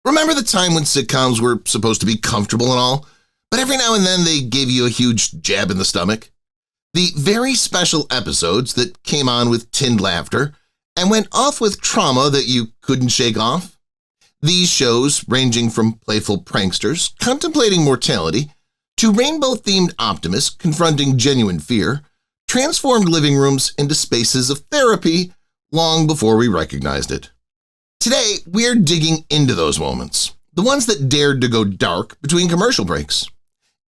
Remember the time when sitcoms were supposed to be comfortable and all, but every now and then they gave you a huge jab in the stomach? The very special episodes that came on with tinned laughter and went off with trauma that you couldn't shake off? These shows, ranging from playful pranksters contemplating mortality to rainbow-themed optimists confronting genuine fear, transformed living rooms into spaces of therapy long before we recognized it. Today, we're digging into those moments, the ones that dared to go dark between commercial breaks.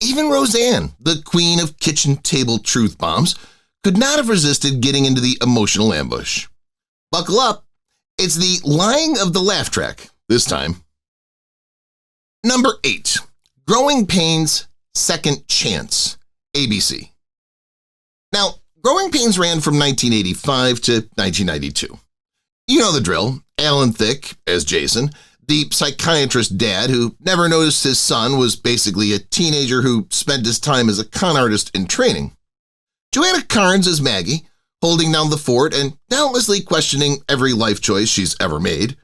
Even Roseanne, the queen of kitchen table truth bombs, could not have resisted getting into the emotional ambush. Buckle up, it's the lying of the laugh track this time. Number 8. Growing Pains, Second Chance, ABC. Now, Growing Pains ran from 1985 to 1992. You know the drill. Alan Thicke as Jason, the psychiatrist dad who never noticed his son was basically a teenager who spent his time as a con artist in training. Joanna Carnes as Maggie, holding down the fort and doubtlessly questioning every life choice she's ever made.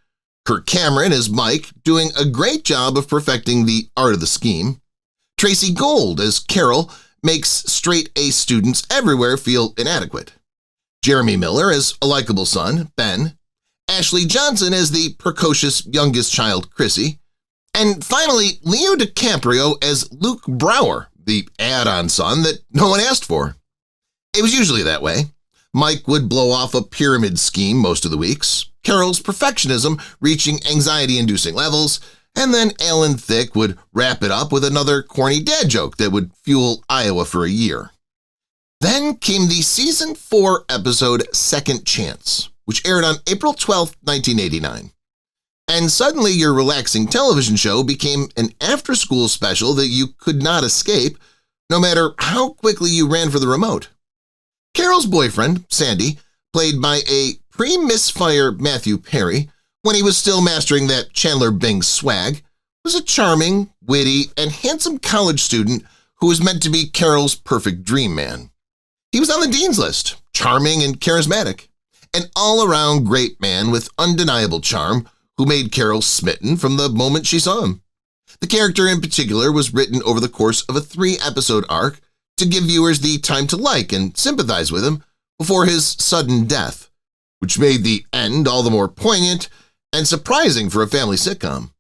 Kirk Cameron as Mike, doing a great job of perfecting the art of the scheme. Tracy Gold as Carol makes straight-A students everywhere feel inadequate. Jeremy Miller as a likable son, Ben. Ashley Johnson as the precocious youngest child, Chrissy. And finally, Leo DiCaprio as Luke Brower, the add-on son that no one asked for. It was usually that way. Mike would blow off a pyramid scheme most of the weeks, Carol's perfectionism reaching anxiety-inducing levels, and then Alan Thicke would wrap it up with another corny dad joke that would fuel Iowa for a year. Then came the Season 4 episode Second Chance, which aired on April 12, 1989. And suddenly your relaxing television show became an after-school special that you could not escape, no matter how quickly you ran for the remote. Carol's boyfriend, Sandy, played by a pre-misfire Matthew Perry, when he was still mastering that Chandler Bing swag, was a charming, witty, and handsome college student who was meant to be Carol's perfect dream man. He was on the dean's list, charming and charismatic, an all-around great man with undeniable charm who made Carol smitten from the moment she saw him. The character in particular was written over the course of a 3-episode arc to give viewers the time to like and sympathize with him before his sudden death, which made the end all the more poignant and surprising for a family sitcom.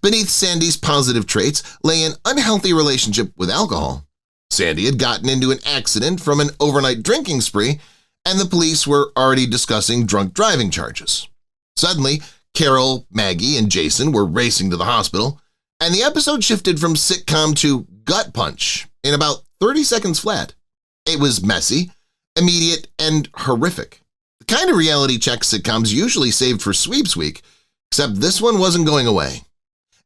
Beneath Sandy's positive traits lay an unhealthy relationship with alcohol. Sandy had gotten into an accident from an overnight drinking spree, and the police were already discussing drunk driving charges. Suddenly, Carol, Maggie, and Jason were racing to the hospital, and the episode shifted from sitcom to gut punch in about 30 seconds flat. It was messy, immediate, and horrific. The kind of reality check sitcoms usually saved for Sweeps Week, except this one wasn't going away.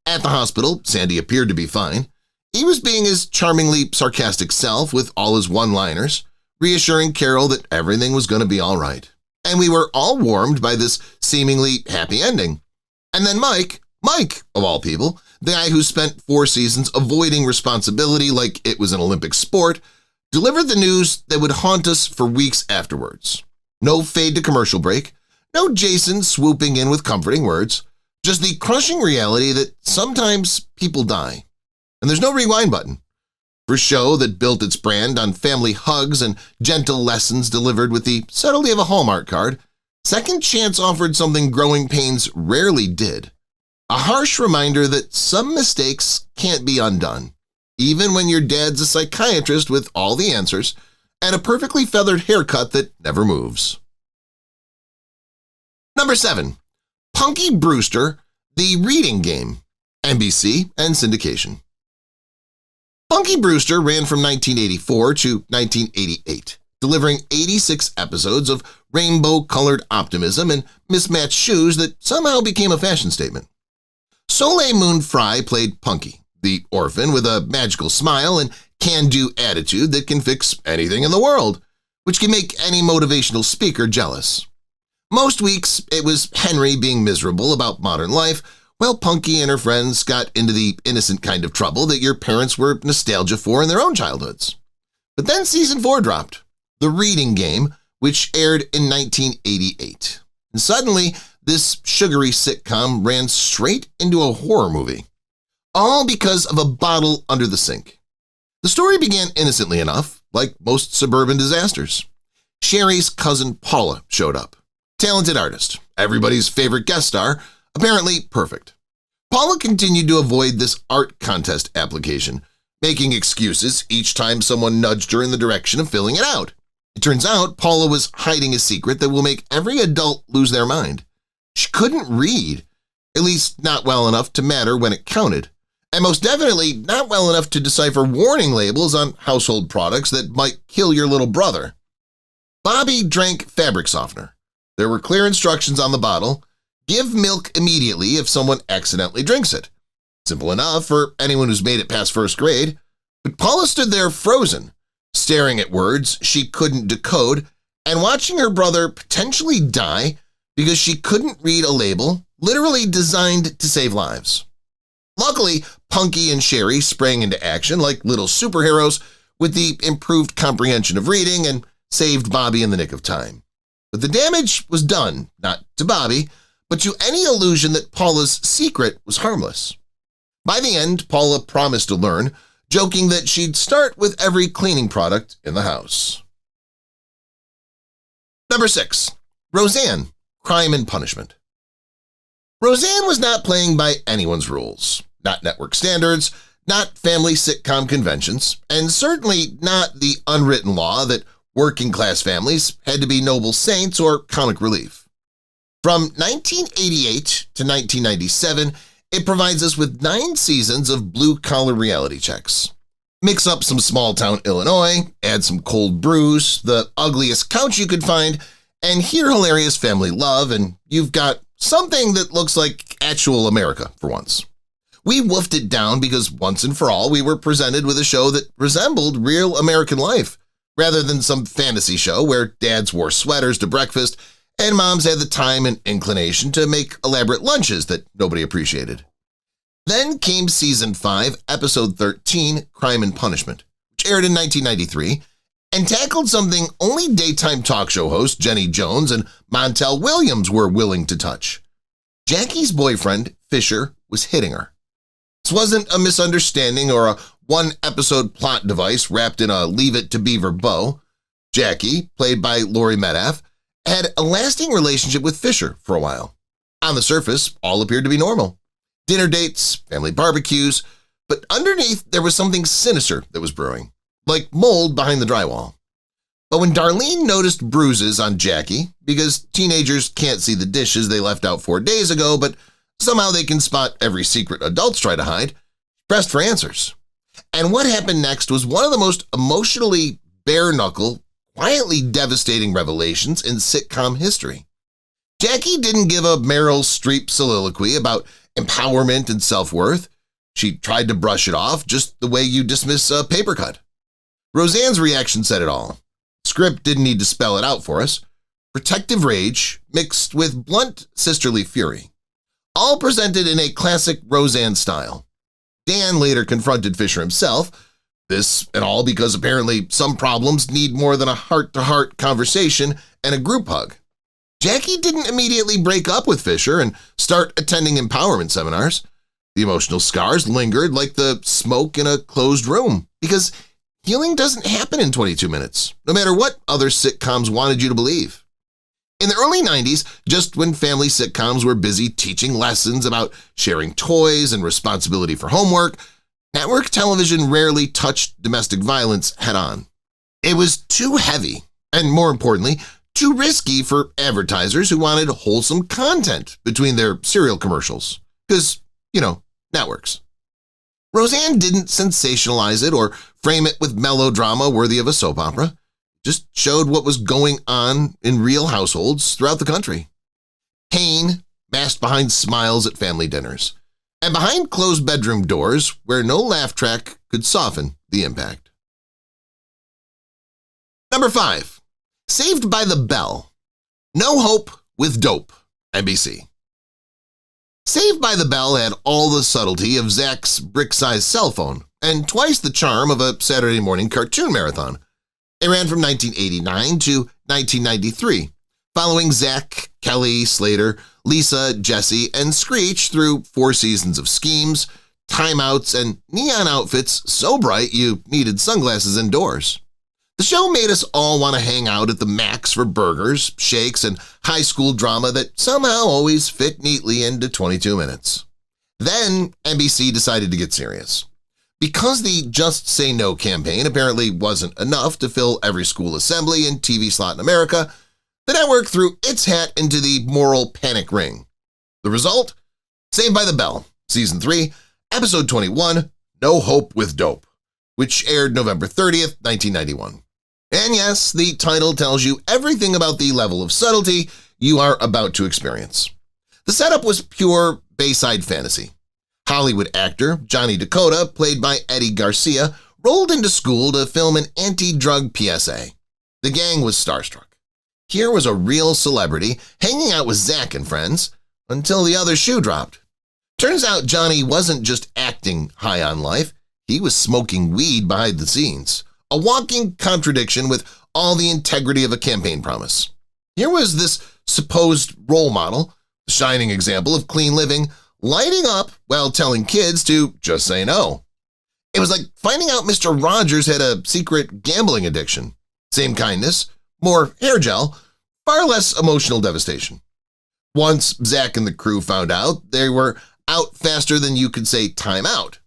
At the hospital, Sandy appeared to be fine. He was being his charmingly sarcastic self with all his one-liners, reassuring Carol that everything was going to be all right. And we were all warmed by this seemingly happy ending. And then Mike, of all people, the guy who spent 4 seasons avoiding responsibility like it was an Olympic sport, delivered the news that would haunt us for weeks afterwards. No fade to commercial break, no Jason swooping in with comforting words, just the crushing reality that sometimes people die. And there's no rewind button. For a show that built its brand on family hugs and gentle lessons delivered with the subtlety of a Hallmark card, Second Chance offered something Growing Pains rarely did. A harsh reminder that some mistakes can't be undone, even when your dad's a psychiatrist with all the answers and a perfectly feathered haircut that never moves. Number 7. Punky Brewster, The Reading Game, NBC and syndication. Punky Brewster ran from 1984 to 1988, delivering 86 episodes of rainbow-colored optimism and mismatched shoes that somehow became a fashion statement. Soleil Moon Frye played Punky, the orphan with a magical smile and can-do attitude that can fix anything in the world, which can make any motivational speaker jealous. Most weeks, it was Henry being miserable about modern life, while Punky and her friends got into the innocent kind of trouble that your parents were nostalgia for in their own childhoods. But then Season 4 dropped, The Reading Game, which aired in 1988. And suddenly, this sugary sitcom ran straight into a horror movie, all because of a bottle under the sink. The story began innocently enough, like most suburban disasters. Sherry's cousin Paula showed up. Talented artist, everybody's favorite guest star, apparently perfect. Paula continued to avoid this art contest application, making excuses each time someone nudged her in the direction of filling it out. It turns out Paula was hiding a secret that will make every adult lose their mind. She couldn't read, at least not well enough to matter when it counted, and most definitely not well enough to decipher warning labels on household products that might kill your little brother. Bobby drank fabric softener. There were clear instructions on the bottle: give milk immediately if someone accidentally drinks it. Simple enough for anyone who's made it past first grade, but Paula stood there frozen, staring at words she couldn't decode and watching her brother potentially die because she couldn't read a label literally designed to save lives. Luckily, Punky and Sherry sprang into action like little superheroes with the improved comprehension of reading and saved Bobby in the nick of time. But the damage was done, not to Bobby, but to any illusion that Paula's secret was harmless. By the end, Paula promised to learn, joking that she'd start with every cleaning product in the house. Number 6. Roseanne, Crime and Punishment. Roseanne was not playing by anyone's rules, not network standards, not family sitcom conventions, and certainly not the unwritten law that working-class families had to be noble saints or comic relief. From 1988 to 1997, it provides us with 9 seasons of blue-collar reality checks. Mix up some small-town Illinois, add some cold brews, the ugliest couch you could find, and hear hilarious family love, and you've got something that looks like actual America for once. We woofed it down because once and for all we were presented with a show that resembled real American life, rather than some fantasy show where dads wore sweaters to breakfast and moms had the time and inclination to make elaborate lunches that nobody appreciated. Then came Season 5, Episode 13, Crime and Punishment, which aired in 1993, and tackled something only daytime talk show host Jenny Jones and Montel Williams were willing to touch. Jackie's boyfriend, Fisher, was hitting her. This wasn't a misunderstanding or a one-episode plot device wrapped in a Leave It to Beaver bow. Jackie, played by Laurie Metcalf, had a lasting relationship with Fisher for a while. On the surface, all appeared to be normal. Dinner dates, family barbecues, but underneath there was something sinister that was brewing, like mold behind the drywall. But when Darlene noticed bruises on Jackie, because teenagers can't see the dishes they left out 4 days ago, but somehow they can spot every secret adults try to hide, she pressed for answers. And what happened next was one of the most emotionally bare-knuckle, quietly devastating revelations in sitcom history. Jackie didn't give a Meryl Streep soliloquy about empowerment and self-worth. She tried to brush it off just the way you dismiss a paper cut. Roseanne's reaction said it all. Script didn't need to spell it out for us. Protective rage mixed with blunt sisterly fury, all presented in a classic Roseanne style. Dan later confronted Fisher himself, this and all because apparently some problems need more than a heart-to-heart conversation and a group hug. Jackie didn't immediately break up with Fisher and start attending empowerment seminars. The emotional scars lingered like the smoke in a closed room because healing doesn't happen in 22 minutes, no matter what other sitcoms wanted you to believe. In the early 90s, just when family sitcoms were busy teaching lessons about sharing toys and responsibility for homework, network television rarely touched domestic violence head-on. It was too heavy, and more importantly, too risky for advertisers who wanted wholesome content between their cereal commercials. Because, networks. Roseanne didn't sensationalize it or frame it with melodrama worthy of a soap opera. Just showed what was going on in real households throughout the country. Pain masked behind smiles at family dinners, and behind closed bedroom doors where no laugh track could soften the impact. Number 5. Saved by the Bell. No Hope with Dope, NBC. Saved by the Bell had all the subtlety of Zach's brick-sized cell phone and twice the charm of a Saturday morning cartoon marathon. It ran from 1989 to 1993, following Zach, Kelly, Slater, Lisa, Jesse, and Screech through 4 seasons of schemes, timeouts, and neon outfits so bright you needed sunglasses indoors. The show made us all want to hang out at the Max for burgers, shakes, and high school drama that somehow always fit neatly into 22 minutes. Then NBC decided to get serious. Because the Just Say No campaign apparently wasn't enough to fill every school assembly and TV slot in America, the network threw its hat into the moral panic ring. The result? Saved by the Bell, Season 3, Episode 21, No Hope with Dope, which aired November 30th, 1991. And yes, the title tells you everything about the level of subtlety you are about to experience. The setup was pure Bayside fantasy. Hollywood actor Johnny Dakota, played by Eddie Garcia, rolled into school to film an anti-drug PSA. The gang was starstruck. Here was a real celebrity hanging out with Zach and friends until the other shoe dropped. Turns out Johnny wasn't just acting high on life, he was smoking weed behind the scenes, a walking contradiction with all the integrity of a campaign promise. Here was this supposed role model, the shining example of clean living, lighting up while telling kids to just say no. It was like finding out Mr. Rogers had a secret gambling addiction. Same kindness, more hair gel, far less emotional devastation. Once Zach and the crew found out, they were out faster than you could say time out.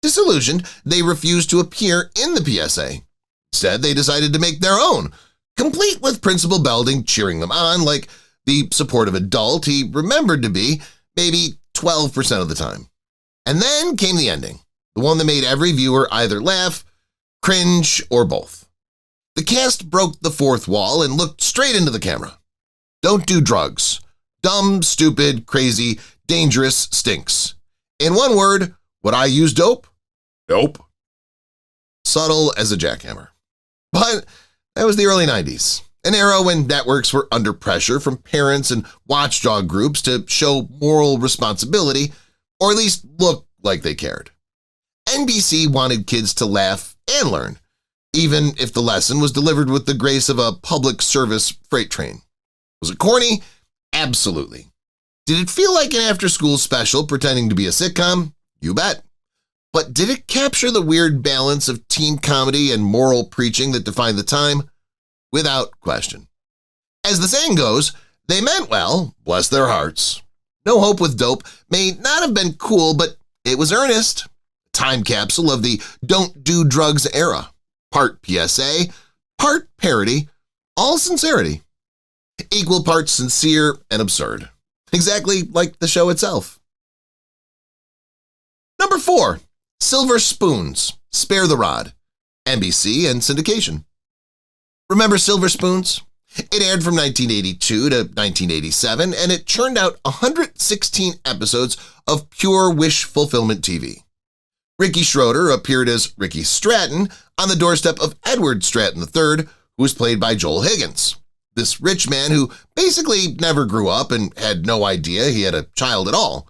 Disillusioned, they refused to appear in the PSA. Instead, they decided to make their own, complete with Principal Belding cheering them on like the supportive adult he remembered to be maybe 12% of the time. And then came the ending, the one that made every viewer either laugh, cringe, or both. The cast broke the fourth wall and looked straight into the camera. Don't do drugs. Dumb, stupid, crazy, dangerous, stinks. In one word, would I use dope? Nope. Subtle as a jackhammer. But that was the early 90s, an era when networks were under pressure from parents and watchdog groups to show moral responsibility, or at least look like they cared. NBC wanted kids to laugh and learn, even if the lesson was delivered with the grace of a public service freight train. Was it corny? Absolutely. Did it feel like an after-school special pretending to be a sitcom? You bet. But did it capture the weird balance of teen comedy and moral preaching that defined the time? Without question. As the saying goes, they meant well, bless their hearts. No Hope with Dope may not have been cool, but it was earnest. A time capsule of the don't do drugs era. Part PSA, part parody, all sincerity. Equal parts sincere and absurd. Exactly like the show itself. Number 4, Silver Spoons, Spare the Rod, NBC and syndication. Remember Silver Spoons? It aired from 1982 to 1987, and it churned out 116 episodes of pure wish fulfillment TV. Ricky Schroeder appeared as Ricky Stratton on the doorstep of Edward Stratton III, who was played by Joel Higgins. This rich man who basically never grew up and had no idea he had a child at all.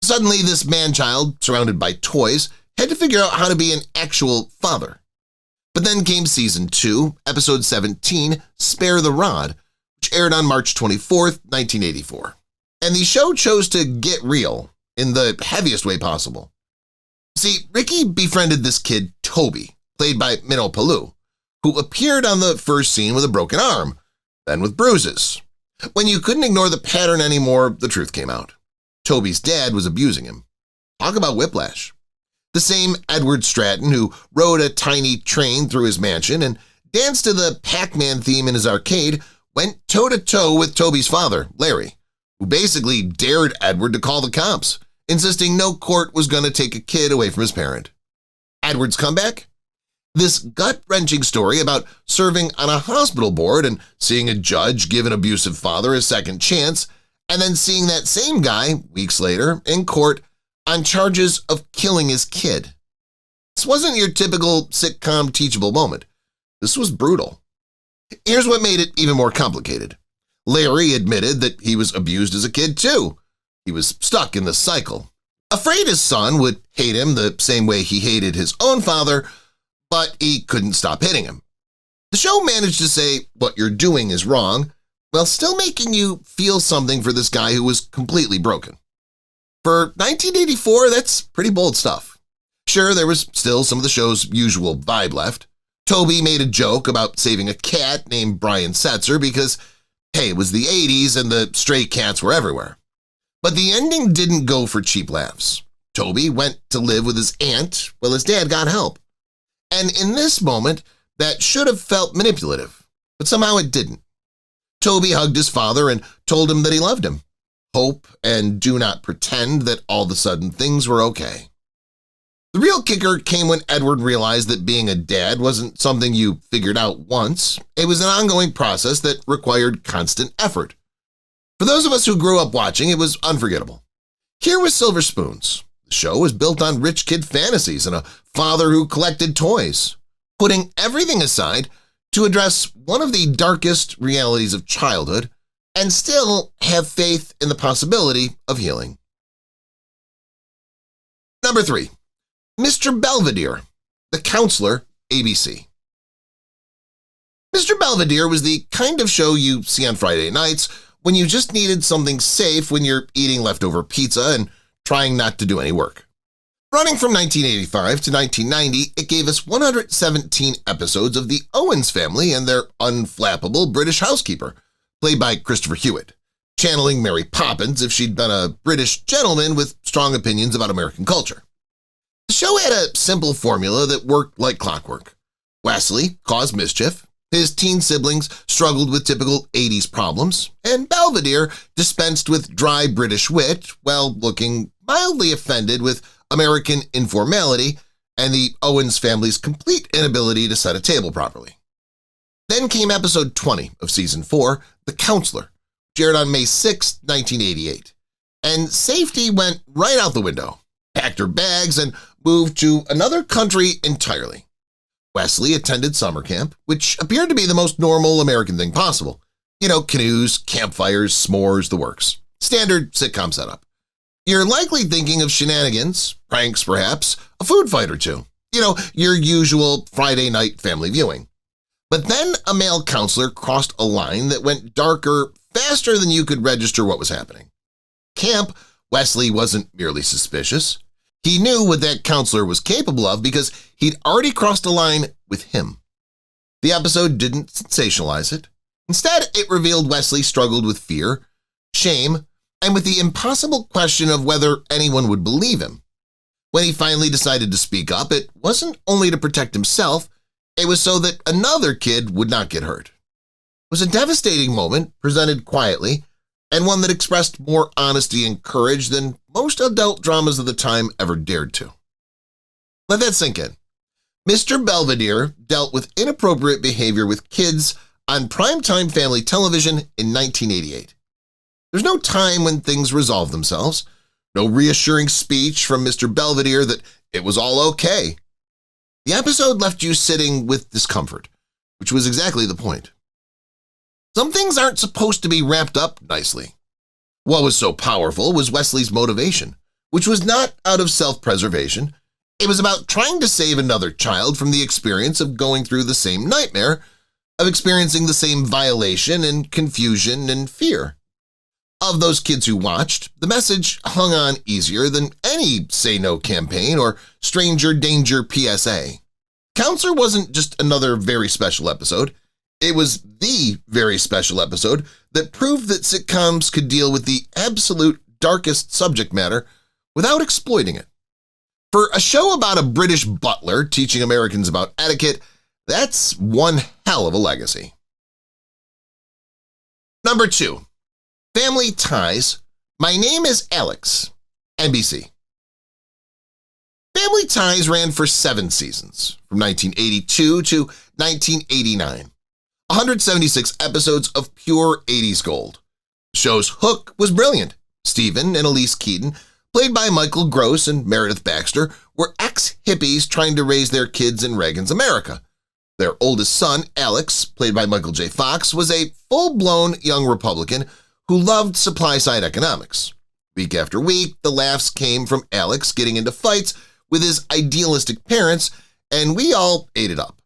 Suddenly, this man-child, surrounded by toys, had to figure out how to be an actual father. But then came Season 2, Episode 17, Spare the Rod, which aired on March 24th, 1984. And the show chose to get real in the heaviest way possible. See, Ricky befriended this kid, Toby, played by Minnow Palou, who appeared on the first scene with a broken arm, then with bruises. When you couldn't ignore the pattern anymore, the truth came out. Toby's dad was abusing him. Talk about whiplash. The same Edward Stratton who rode a tiny train through his mansion and danced to the Pac-Man theme in his arcade went toe-to-toe with Toby's father, Larry, who basically dared Edward to call the cops, insisting no court was going to take a kid away from his parent. Edward's comeback? This gut-wrenching story about serving on a hospital board and seeing a judge give an abusive father a second chance, and then seeing that same guy, weeks later, in court on charges of killing his kid. This wasn't your typical sitcom teachable moment. This was brutal. Here's what made it even more complicated. Larry admitted that he was abused as a kid too. He was stuck in the cycle. Afraid his son would hate him the same way he hated his own father, but he couldn't stop hitting him. The show managed to say what you're doing is wrong, while still making you feel something for this guy who was completely broken. For 1984, that's pretty bold stuff. Sure, there was still some of the show's usual vibe left. Toby made a joke about saving a cat named Brian Setzer because, hey, it was the 80s and the stray cats were everywhere. But the ending didn't go for cheap laughs. Toby went to live with his aunt while his dad got help. And in this moment, that should have felt manipulative, but somehow it didn't. Toby hugged his father and told him that he loved him. Hope and do not pretend that all of a sudden things were okay. The real kicker came when Edward realized that being a dad wasn't something you figured out once. It was an ongoing process that required constant effort. For those of us who grew up watching, it was unforgettable. Here was Silver Spoons. The show was built on rich kid fantasies and a father who collected toys, putting everything aside to address one of the darkest realities of childhood and still have faith in the possibility of healing. Number 3. Mr. Belvedere, The Counselor, ABC. Mr. Belvedere was the kind of show you see on Friday nights when you just needed something safe when you're eating leftover pizza and trying not to do any work. Running from 1985 to 1990, it gave us 117 episodes of the Owens family and their unflappable British housekeeper, played by Christopher Hewitt, channeling Mary Poppins if she'd been a British gentleman with strong opinions about American culture. The show had a simple formula that worked like clockwork. Wesley caused mischief, his teen siblings struggled with typical 80s problems, and Belvedere dispensed with dry British wit while looking mildly offended with American informality and the Owens family's complete inability to set a table properly. Then came episode 20 of season 4, The Counselor, aired on May 6, 1988, and safety went right out the window, packed her bags, and moved to another country entirely. Wesley attended summer camp, which appeared to be the most normal American thing possible. You know, canoes, campfires, s'mores, the works. Standard sitcom setup. You're likely thinking of shenanigans, pranks perhaps, a food fight or two. You know, your usual Friday night family viewing. But then a male counselor crossed a line that went darker faster than you could register what was happening. Camp, Wesley wasn't merely suspicious. He knew what that counselor was capable of because he'd already crossed a line with him. The episode didn't sensationalize it. Instead, it revealed Wesley struggled with fear, shame, and with the impossible question of whether anyone would believe him. When he finally decided to speak up, it wasn't only to protect himself, it was so that another kid would not get hurt. It was a devastating moment presented quietly, and one that expressed more honesty and courage than most adult dramas of the time ever dared to. Let that sink in. Mr. Belvedere dealt with inappropriate behavior with kids on primetime family television in 1988. There's no time when things resolve themselves, no reassuring speech from Mr. Belvedere that it was all okay. The episode left you sitting with discomfort, which was exactly the point. Some things aren't supposed to be wrapped up nicely. What was so powerful was Wesley's motivation, which was not out of self-preservation. It was about trying to save another child from the experience of going through the same nightmare, of experiencing the same violation and confusion and fear. Of those kids who watched, the message hung on easier than any Say No campaign or Stranger Danger PSA. Counselor wasn't just another very special episode. It was the very special episode that proved that sitcoms could deal with the absolute darkest subject matter without exploiting it. For a show about a British butler teaching Americans about etiquette, that's one hell of a legacy. Number 2. Family Ties, My Name is Alex, NBC. Family Ties ran for 7 seasons, from 1982 to 1989. 176 episodes of pure 80s gold. The show's hook was brilliant. Stephen and Elise Keaton, played by Michael Gross and Meredith Baxter, were ex-hippies trying to raise their kids in Reagan's America. Their oldest son, Alex, played by Michael J. Fox, was a full-blown young Republican who loved supply-side economics. Week after week, the laughs came from Alex getting into fights with his idealistic parents, and we all ate it up.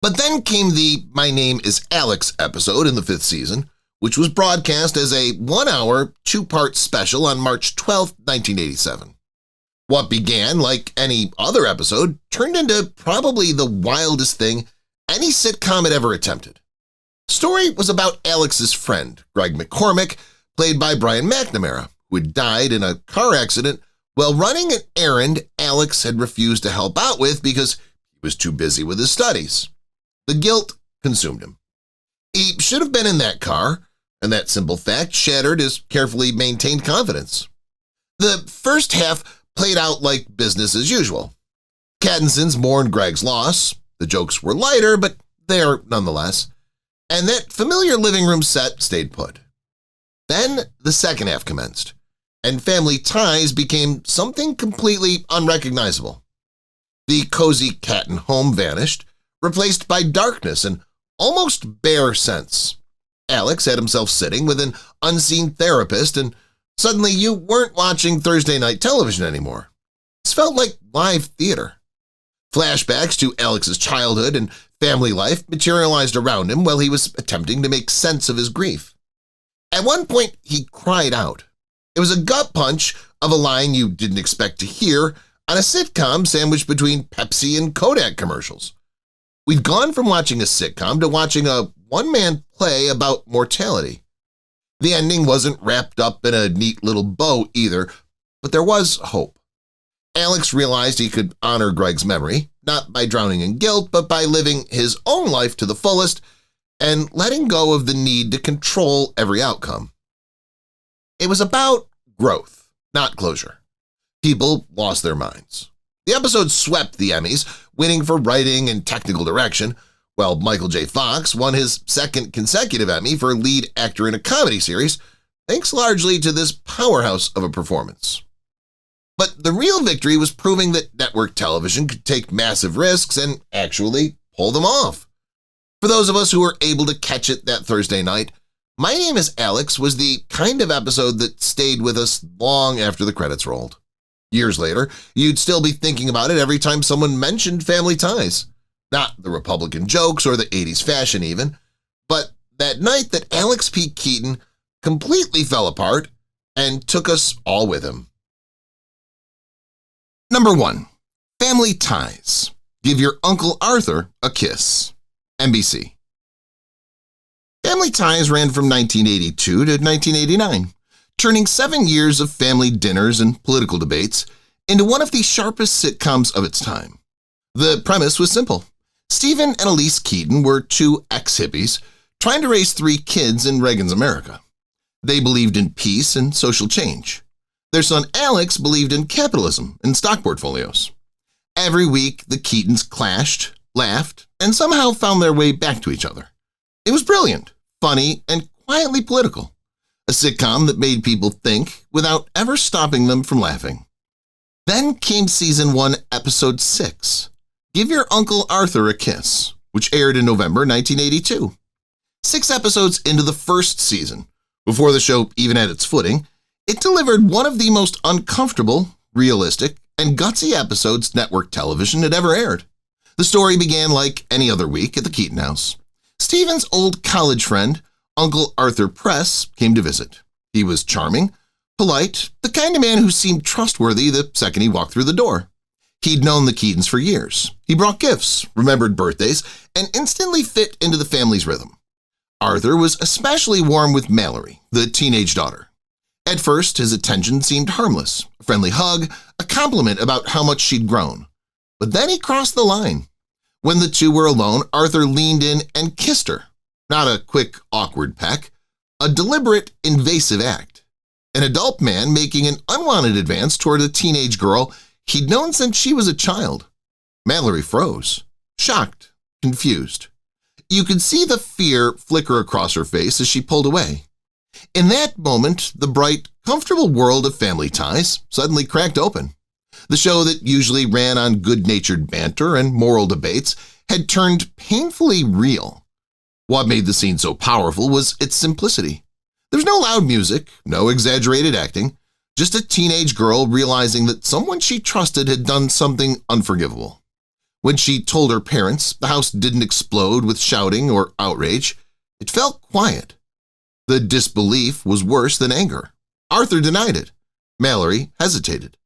But then came the My Name is Alex episode in the 5th season, which was broadcast as a 1-hour, 2-part special on March 12, 1987. What began like any other episode turned into probably the wildest thing any sitcom had ever attempted. The story was about Alex's friend, Greg McCormick, played by Brian McNamara, who had died in a car accident while running an errand Alex had refused to help out with because he was too busy with his studies. The guilt consumed him. He should have been in that car, and that simple fact shattered his carefully maintained confidence. The first half played out like business as usual. Cattinsons mourned Greg's loss. The jokes were lighter, but there nonetheless. And that familiar living room set stayed put. Then the second half commenced, and family ties became something completely unrecognizable. The cozy Catton home vanished, replaced by darkness and almost bare sense. Alex had himself sitting with an unseen therapist, and suddenly you weren't watching Thursday night television anymore. It felt like live theater. Flashbacks to Alex's childhood and family life materialized around him while he was attempting to make sense of his grief. At one point, he cried out. It was a gut punch of a line you didn't expect to hear on a sitcom sandwiched between Pepsi and Kodak commercials. We'd gone from watching a sitcom to watching a one-man play about mortality. The ending wasn't wrapped up in a neat little bow either, but there was hope. Alex realized he could honor Greg's memory, not by drowning in guilt, but by living his own life to the fullest and letting go of the need to control every outcome. It was about growth, not closure. People lost their minds. The episode swept the Emmys, winning for writing and technical direction, while Michael J. Fox won his second consecutive Emmy for lead actor in a comedy series, thanks largely to this powerhouse of a performance. But the real victory was proving that network television could take massive risks and actually pull them off. For those of us who were able to catch it that Thursday night, My Name is Alex was the kind of episode that stayed with us long after the credits rolled. Years later, you'd still be thinking about it every time someone mentioned family ties. Not the Republican jokes or the 80s fashion even, but that night that Alex P. Keaton completely fell apart and took us all with him. Number 1. Family Ties. Give Your Uncle Arthur a Kiss. NBC. Family Ties ran from 1982 to 1989, turning 7 years of family dinners and political debates into one of the sharpest sitcoms of its time. The premise was simple. Stephen and Elise Keaton were two ex-hippies trying to raise 3 kids in Reagan's America. They believed in peace and social change. Their son Alex believed in capitalism and stock portfolios. Every week, the Keatons clashed, laughed, and somehow found their way back to each other. It was brilliant, funny, and quietly political. A sitcom that made people think without ever stopping them from laughing. Then came Season 1, Episode 6, Give Your Uncle Arthur a Kiss, which aired in November 1982. 6 episodes into the first season, before the show even had its footing, it delivered one of the most uncomfortable, realistic, and gutsy episodes network television had ever aired. The story began like any other week at the Keaton house. Stephen's old college friend, Uncle Arthur Press, came to visit. He was charming, polite, the kind of man who seemed trustworthy the second he walked through the door. He'd known the Keatons for years. He brought gifts, remembered birthdays, and instantly fit into the family's rhythm. Arthur was especially warm with Mallory, the teenage daughter. At first, his attention seemed harmless, a friendly hug, a compliment about how much she'd grown. But then he crossed the line. When the two were alone, Arthur leaned in and kissed her. Not a quick, awkward peck, a deliberate, invasive act. An adult man making an unwanted advance toward a teenage girl he'd known since she was a child. Mallory froze, shocked, confused. You could see the fear flicker across her face as she pulled away. In that moment, the bright, comfortable world of Family Ties suddenly cracked open. The show that usually ran on good-natured banter and moral debates had turned painfully real. What made the scene so powerful was its simplicity. There was no loud music, no exaggerated acting, just a teenage girl realizing that someone she trusted had done something unforgivable. When she told her parents, the house didn't explode with shouting or outrage. It felt quiet. The disbelief was worse than anger. Arthur denied it. Mallory hesitated.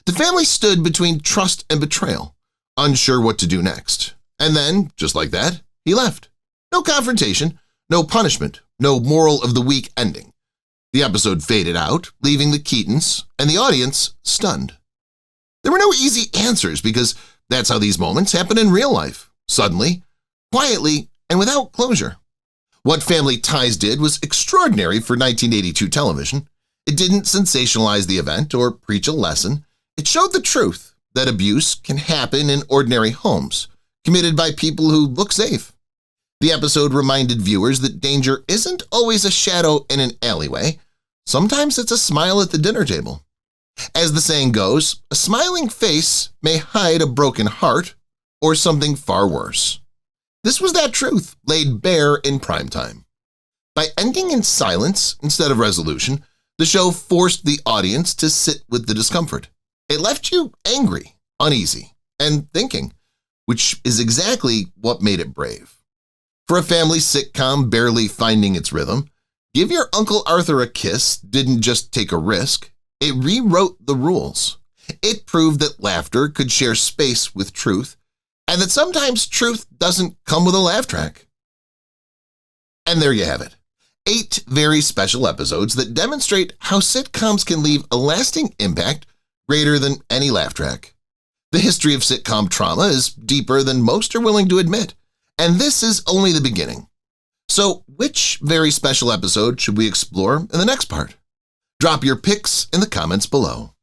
The family stood between trust and betrayal, unsure what to do next. And then, just like that, he left. No confrontation, no punishment, no moral of the week ending. The episode faded out, leaving the Keatons and the audience stunned. There were no easy answers because that's how these moments happen in real life, suddenly, quietly, and without closure. What Family Ties did was extraordinary for 1982 television. It didn't sensationalize the event or preach a lesson. It showed the truth that abuse can happen in ordinary homes, committed by people who look safe. The episode reminded viewers that danger isn't always a shadow in an alleyway. Sometimes it's a smile at the dinner table. As the saying goes, a smiling face may hide a broken heart or something far worse. This was that truth laid bare in primetime. By ending in silence instead of resolution, the show forced the audience to sit with the discomfort. It left you angry, uneasy, and thinking, which is exactly what made it brave. For a family sitcom barely finding its rhythm, Give Your Uncle Arthur a Kiss didn't just take a risk, it rewrote the rules. It proved that laughter could share space with truth, and that sometimes truth doesn't come with a laugh track. And there you have it. 8 very special episodes that demonstrate how sitcoms can leave a lasting impact greater than any laugh track. The history of sitcom trauma is deeper than most are willing to admit, and this is only the beginning. So, which very special episode should we explore in the next part? Drop your picks in the comments below.